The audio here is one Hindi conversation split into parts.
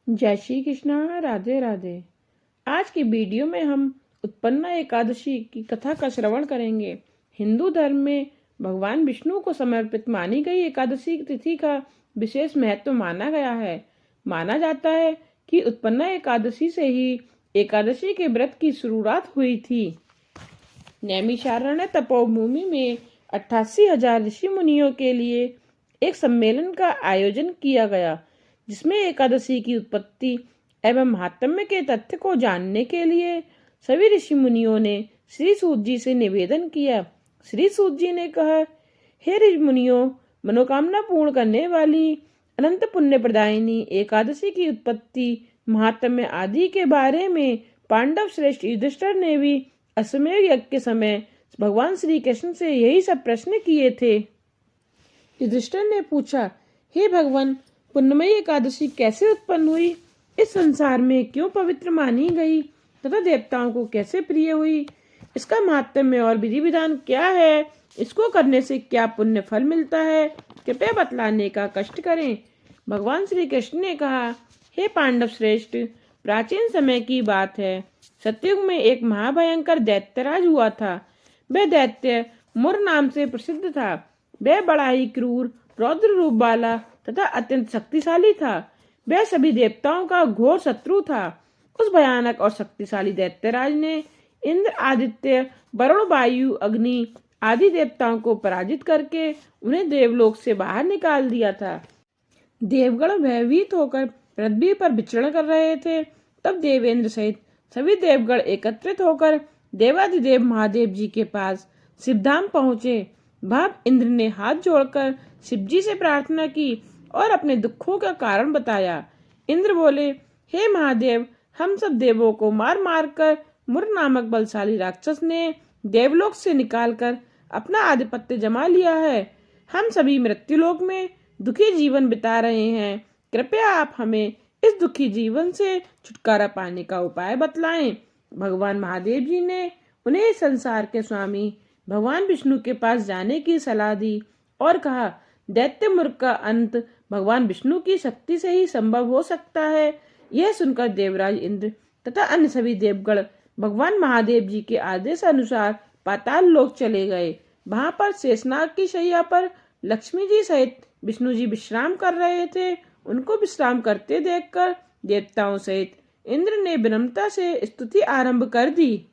जय श्री कृष्णा, राधे राधे। आज की वीडियो में हम उत्पन्ना एकादशी की कथा का श्रवण करेंगे। हिंदू धर्म में भगवान विष्णु को समर्पित मानी गई एकादशी तिथि का विशेष महत्व माना गया है। माना जाता है कि उत्पन्ना एकादशी से ही एकादशी के व्रत की शुरुआत हुई थी। नैमिषारण्य तपोभूमि में 88,000 ऋषि मुनियों के लिए एक सम्मेलन का आयोजन किया गया, जिसमें एकादशी की उत्पत्ति एवं महात्म्य के तथ्य को जानने के लिए सभी ऋषि मुनियों ने श्री सूत जी से निवेदन किया। श्री सूत जी ने कहा, हे ऋषि मुनियों, मनोकामना पूर्ण करने वाली अनंत पुण्य प्रदायिनी एकादशी की उत्पत्ति, महात्म्य आदि के बारे में पांडव श्रेष्ठ युधिष्ठिर ने भी अश्वमेध यज्ञ के समय भगवान श्री कृष्ण से यही सब प्रश्न किए थे। युधिष्ठिर ने पूछा, हे भगवान, पुण्यमयी एकादशी कैसे उत्पन्न हुई? इस संसार में क्यों पवित्र मानी गई तथा देवताओं को कैसे प्रिय हुई? इसका महात्म्य और विधि विधान क्या है? इसको करने से क्या पुण्य फल मिलता है? कृपया बतलाने का कष्ट करें। भगवान श्री कृष्ण ने कहा, हे पांडव श्रेष्ठ, प्राचीन समय की बात है। सतयुग में एक महाभयंकर दैत्यराज हुआ था। वह दैत्य मुर नाम से प्रसिद्ध था। वह बड़ा ही क्रूर, रौद्र रूप वाला तथा अत्यंत शक्तिशाली था। वह सभी देवताओं का घोर शत्रु था। उस भयानक और शक्तिशाली दैत्यराज ने इंद्र, आदित्य, वरुण, वायु, अग्नि आदि देवताओं को पराजित करके उन्हें देवलोक से बाहर निकाल दिया था। देवगण भयभीत होकर पृथ्वी पर विचरण कर रहे थे। तब देवेंद्र सहित सभी देवगण एकत्रित होकर देवाधिदेव महादेव जी के पास शिवधाम पहुंचे। वहां इंद्र ने हाथ जोड़कर शिव जी से प्रार्थना की और अपने दुखों का कारण बताया। इंद्र बोले, हे महादेव, हम सब देवों को मार मार कर मुर नामक बलशाली राक्षस ने देवलोक से निकालकर अपना आधिपत्य जमा लिया है। हम सभी मृत्युलोक में दुखी जीवन बिता रहे हैं। कृपया आप हमें इस दुखी जीवन से छुटकारा पाने का उपाय बतलाएं। भगवान महादेव जी ने उन्हें संसार के स्वामी भगवान विष्णु के पास जाने की सलाह दी और कहा, दैत्य मुर्ग का अंत भगवान विष्णु की शक्ति से ही संभव हो सकता है। यह सुनकर देवराज इंद्र तथा अन्य सभी देवगण भगवान महादेव जी के आदेश अनुसार पाताल लोक चले गए। वहां पर शेषनाग की शैया पर लक्ष्मी जी सहित विष्णु जी विश्राम कर रहे थे। उनको विश्राम करते देखकर देवताओं सहित इंद्र ने विनम्रता से स्तुति आरंभ कर दी।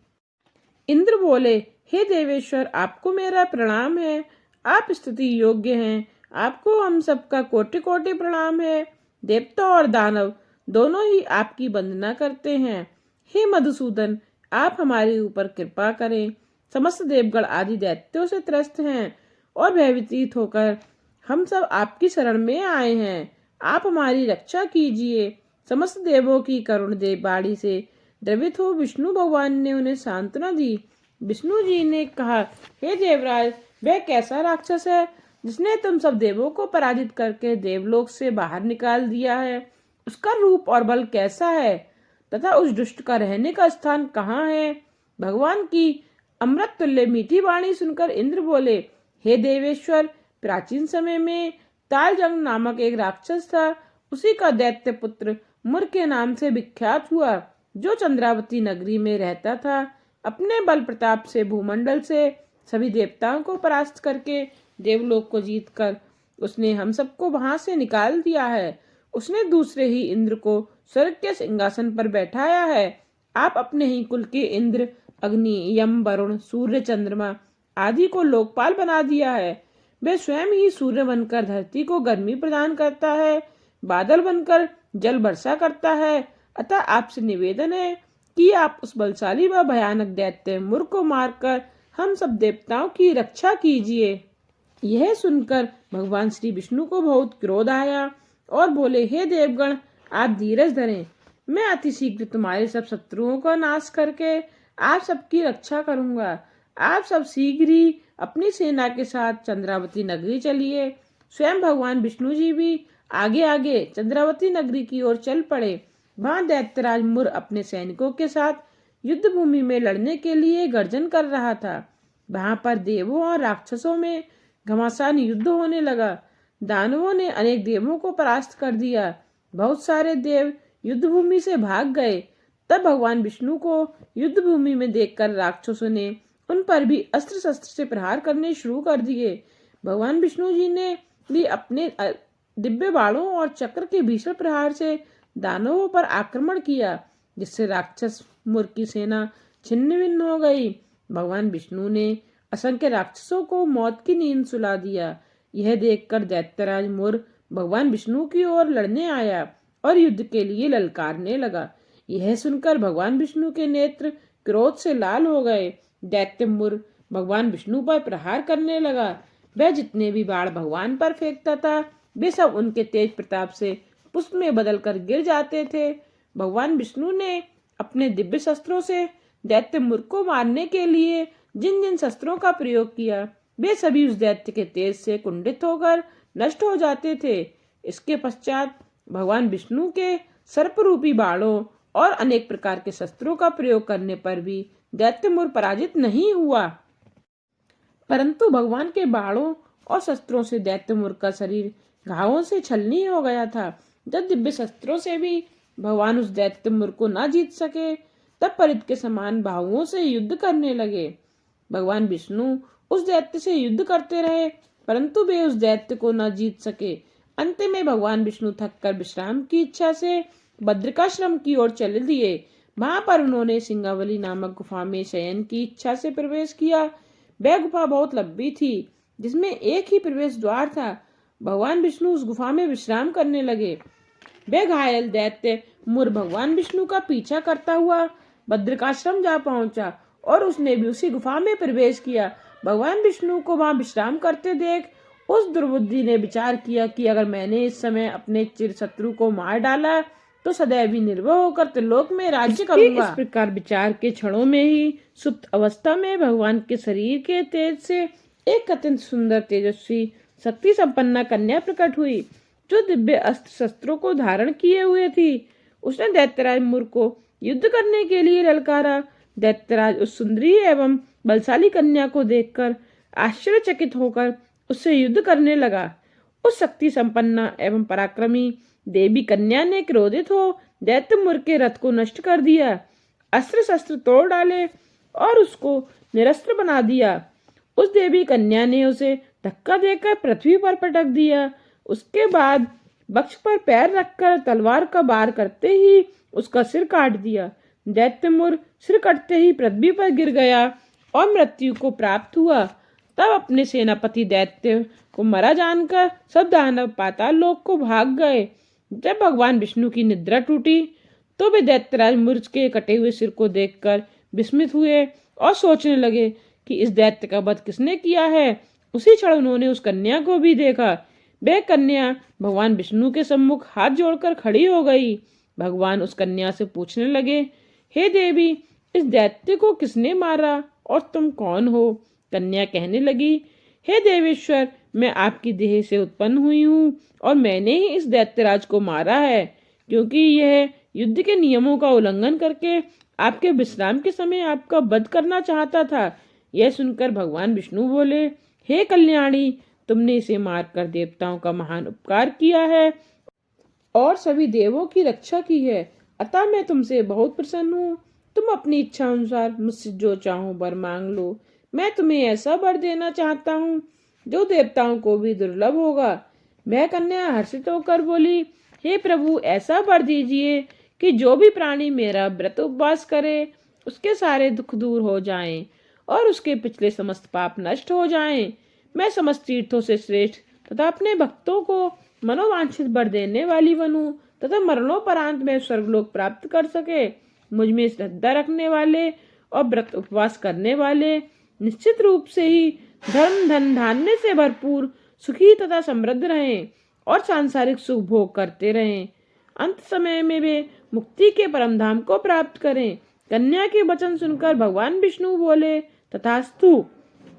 इंद्र बोले, हे देवेश्वर, आपको मेरा प्रणाम है। आप स्तुति योग्य हैं। आपको हम सबका कोटि कोटि प्रणाम है। देवता और दानव दोनों ही आपकी वंदना करते हैं। हे मधुसूदन, आप हमारे ऊपर कृपा करें। समस्त देवगण आदि दैत्यों से त्रस्त हैं और भयभीत होकर हम सब आपकी शरण में आए हैं। आप हमारी रक्षा कीजिए। समस्त देवों की करुण देव बाड़ी से द्रवित हो विष्णु भगवान ने उन्हें सांत्वना दी। विष्णु जी ने कहा, हे देवराज, वह कैसा राक्षस है जिसने तुम सब देवों को पराजित करके देवलोक से बाहर निकाल दिया है? उसका रूप और बल कैसा है तथा उस दुष्ट का रहने का स्थान कहाँ है? भगवान की अमृत तुल्य मीठी वाणी सुनकर इंद्र बोले, हे देवेश्वर, प्राचीन समय में तालजंग नामक एक राक्षस था। उसी का दैत्य पुत्र मुर के नाम से विख्यात हुआ, जो चंद्रावती नगरी में रहता था। अपने बल प्रताप से भूमंडल से सभी देवताओं को परास्त करके देवलोक को जीतकर उसने हम सबको वहां से निकाल दिया है। उसने दूसरे ही इंद्र को स्वर्ग के सिंहासन पर बैठाया है। आप अपने ही कुल के इंद्र, अग्नि, यम, वरुण, सूर्य, चंद्रमा आदि को लोकपाल बना दिया है। वह स्वयं ही सूर्य बनकर धरती को गर्मी प्रदान करता है, बादल बनकर जल वर्षा करता है। अतः आपसे निवेदन है कि आप उस बलशाली व भयानक दैत्य मुर को मारकर हम सब देवताओं की रक्षा कीजिए। यह सुनकर भगवान श्री विष्णु को बहुत क्रोध आया और बोले, हे देवगण, आप धीरज धरें। मैं अति शीघ्र तुम्हारे सब शत्रुओं का नाश करके आप सबकी रक्षा करूंगा। आप सब शीघ्र ही अपनी सेना के साथ चंद्रावती नगरी चलिए। स्वयं भगवान विष्णु जी भी आगे आगे चंद्रावती नगरी की ओर चल पड़े। वहां दैत्यराज मुर अपने सैनिकों के साथ युद्ध भूमि में लड़ने के लिए गर्जन कर रहा था। वहां पर देवों और राक्षसों में घमासान युद्ध होने लगा। दानवों ने अनेक देवों को परास्त कर दिया। बहुत सारे देव युद्ध भूमि से भाग गए। तब भगवान विष्णु को युद्ध भूमि में देखकर राक्षसों ने उन पर भी अस्त्र शस्त्र से प्रहार करने शुरू कर दिए। भगवान विष्णु जी ने भी अपने दिव्य बाणों और चक्र के भीषण प्रहार से दानवों पर आक्रमण किया, जिससे राक्षस मुर की सेना छिन्न भिन्न हो गई। भगवान विष्णु ने असंख्य राक्षसों को मौत की नींद सुला दिया। यह देखकर दैत्यराज मुर भगवान विष्णु की ओर लड़ने आया और युद्ध के लिए ललकारने लगा। यह सुनकर भगवान विष्णु के नेत्र क्रोध से लाल हो गए। दैत्य मुर भगवान विष्णु पर प्रहार करने लगा। वह जितने भी बाण भगवान पर फेंकता था वे सब उनके तेज प्रताप से पुष्प में बदलकर गिर जाते थे। भगवान विष्णु ने अपने दिव्य शस्त्रों से दैत्य मुर को मारने के लिए जिन जिन शस्त्रों का प्रयोग किया वे सभी उस दैत्य के तेज से कुंडित होकर नष्ट हो जाते थे। इसके पश्चात भगवान विष्णु के सर्परूपी बाणों और अनेक प्रकार के शस्त्रों का प्रयोग करने पर भी दैत्य मुर पराजित नहीं हुआ, परंतु भगवान के बाणों और शस्त्रों से दैत्य मुर का शरीर घावों से छलनी हो गया था। जब दिव्य शस्त्रों से भी भगवान उस दैत्य मुर को न जीत सके तब परित के समान बाहुओं से युद्ध करने लगे। भगवान विष्णु उस दैत्य से युद्ध करते रहे, परंतु वे उस दैत्य को न जीत सके। अंत में भगवान विष्णु थककर विश्राम की इच्छा से बद्रिकाश्रम की ओर चले दिए। वहां पर उन्होंने सिंगावली नामक गुफा में शयन की इच्छा से प्रवेश किया। वह गुफा बहुत लंबी थी, जिसमें एक ही प्रवेश द्वार था। भगवान विष्णु उस गुफा में विश्राम करने लगे। वह घायल दैत्य मुर भगवान विष्णु का पीछा करता हुआ बद्रिकाश्रम जा पहुंचा और उसने भी उसी गुफा में प्रवेश किया। भगवान विष्णु को वहां विश्राम करते देख उस दुर्बुद्धि ने विचार किया कि अगर मैंने इस समय अपने चिर शत्रु को मार डाला तो सदैव ही निर्भय होकर त्रिलोक में राज्य करूंगा। इस प्रकार विचार के क्षणों में ही सुप्त अवस्था में भगवान के शरीर के तेज से एक अत्यंत सुंदर तेजस्वी शक्ति संपन्ना कन्या प्रकट हुई, जो दिव्य अस्त्र शस्त्रों को धारण किए हुए थी। उसने दैत्यराज मुर को युद्ध करने के लिए ललकारा। दैत्यराज उस सुंदरी एवं बलशाली कन्या को देखकर आश्चर्यचकित होकर उससे युद्ध करने लगा। उस शक्ति संपन्ना एवं पराक्रमी देवी कन्या ने क्रोधित हो दैत्य मुर के रथ को नष्ट कर दिया, अस्त्र शस्त्र तोड़ डाले और उसको निरस्त्र बना दिया। उस देवी कन्या ने उसे धक्का देकर पृथ्वी पर पटक दिया। उसके बाद वक्ष पर पैर रखकर तलवार का वार करते ही उसका सिर काट दिया। दैत्य मुर सिर कटते ही पृथ्वी पर गिर गया और मृत्यु को प्राप्त हुआ। तब अपने सेनापति दैत्य को मरा जानकर सब दानव पाताल लोक को भाग गए। जब भगवान विष्णु की निद्रा टूटी तो वे दैत्यराज मुर के कटे हुए सिर को देखकर विस्मित हुए और सोचने लगे कि इस दैत्य का वध किसने किया है। उसी क्षण उन्होंने उस कन्या को भी देखा। वह कन्या भगवान विष्णु के सम्मुख हाथ जोड़कर खड़ी हो गई। भगवान उस कन्या से पूछने लगे, हे देवी, इस दैत्य को किसने मारा और तुम कौन हो? कन्या कहने लगी, हे देवेश्वर, मैं आपकी देह से उत्पन्न हुई हूँ और मैंने ही इस दैत्यराज को मारा है, क्योंकि यह युद्ध के नियमों का उल्लंघन करके आपके विश्राम के समय आपका वध करना चाहता था। यह सुनकर भगवान विष्णु बोले, हे कल्याणी, तुमने इसे मारकर देवताओं का महान उपकार किया है और सभी देवों की रक्षा की है, अतः मैं तुमसे बहुत प्रसन्न हूँ। तुम अपनी इच्छा अनुसार मुझसे जो चाहो वर मांग लो। मैं तुम्हें ऐसा वर देना चाहता हूँ जो देवताओं को भी दुर्लभ होगा। वह कन्या हर्षित होकर बोली, हे प्रभु, ऐसा वर दीजिए कि जो भी प्राणी मेरा व्रत उपवास करे उसके सारे दुख दूर हो जाएं और उसके पिछले समस्त पाप नष्ट हो जाएं। मैं समस्त तीर्थों से श्रेष्ठ तथा अपने भक्तों को मनोवांछित वर देने वाली बनूं तथा मरणोपरांत में स्वर्गलोक प्राप्त कर सके। मुझ में श्रद्धा रखने वाले और व्रत उपवास करने वाले निश्चित रूप से ही धर्म धन धान्य से भरपूर सुखी तथा समृद्ध रहें और सांसारिक सुख भोग करते रहें। अंत समय में वे मुक्ति के परम धाम को प्राप्त करें। कन्या के वचन सुनकर भगवान विष्णु बोले, तथास्तु।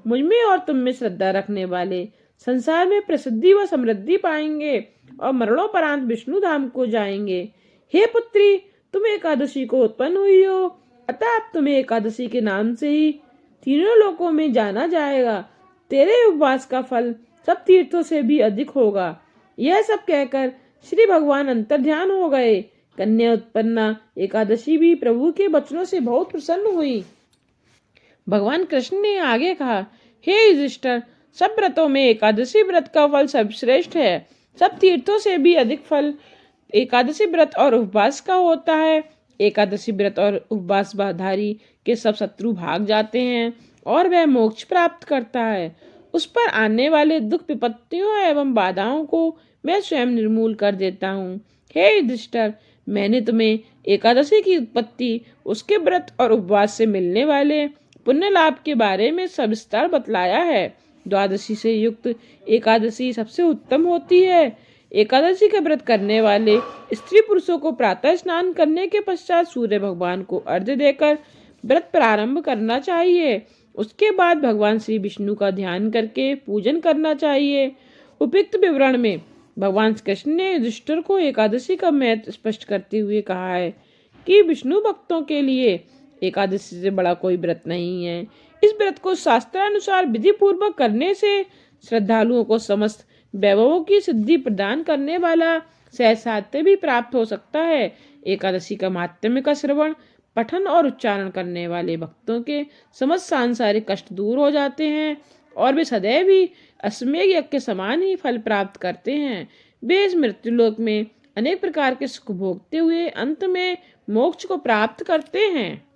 मुझ में और तुम में श्रद्धा रखने वाले संसार में प्रसिद्धि व समृद्धि पाएंगे और मरणोपरांत विष्णु धाम को जाएंगे। हे पुत्री, तुम एकादशी को उत्पन्न हुई हो, अतः अब तुम्हें एकादशी के नाम से ही तीनों लोकों में जाना जाएगा। तेरे उपवास का फल सब तीर्थों से भी अधिक होगा। यह सब कहकर श्री भगवान अंतर्ध्यान हो गए। कन्या उत्पन्ना एकादशी भी प्रभु के वचनों से बहुत प्रसन्न हुई। भगवान कृष्ण ने आगे कहा, हे युधिष्ठिर, सब व्रतों में एकादशी व्रत का फल सर्वश्रेष्ठ है। सब तीर्थों से भी अधिक फल एकादशी व्रत और उपवास का होता है। एकादशी व्रत और उपवास धारी के सब शत्रु भाग जाते हैं और वह मोक्ष प्राप्त करता है। उस पर आने वाले दुख विपत्तियों एवं बाधाओं को मैं स्वयं निर्मूल कर देता हूँ। हे युधिष्ठिर, मैंने तुम्हें एकादशी की उत्पत्ति, उसके व्रत और उपवास से मिलने वाले पुण्य लाभ के बारे में सविस्तार बतलाया है। द्वादशी से युक्त एकादशी सबसे उत्तम होती है। एकादशी का व्रत करने वाले स्त्री पुरुषों को प्रातः स्नान करने के पश्चात सूर्य भगवान को अर्घ्य देकर व्रत प्रारंभ करना चाहिए। उसके बाद भगवान श्री विष्णु का ध्यान करके पूजन करना चाहिए। उपयुक्त विवरण में भगवान कृष्ण ने युधिष्ठिर को एकादशी का महत्व स्पष्ट करते हुए कहा है कि विष्णु भक्तों के लिए एकादशी से बड़ा कोई व्रत नहीं है। इस व्रत को शास्त्रानुसार विधि पूर्वक करने से श्रद्धालुओं को समस्त वैभवों की सिद्धि प्रदान करने वाला सहसाध्य भी प्राप्त हो सकता है। एकादशी का महात्म्य का श्रवण, पठन और उच्चारण करने वाले भक्तों के समस्त सांसारिक कष्ट दूर हो जाते हैं और वे सदैव ही अश्वमेध यज्ञ के समान ही फल प्राप्त करते हैं। वे इस मृत्युलोक में अनेक प्रकार के सुख भोगते हुए अंत में मोक्ष को प्राप्त करते हैं।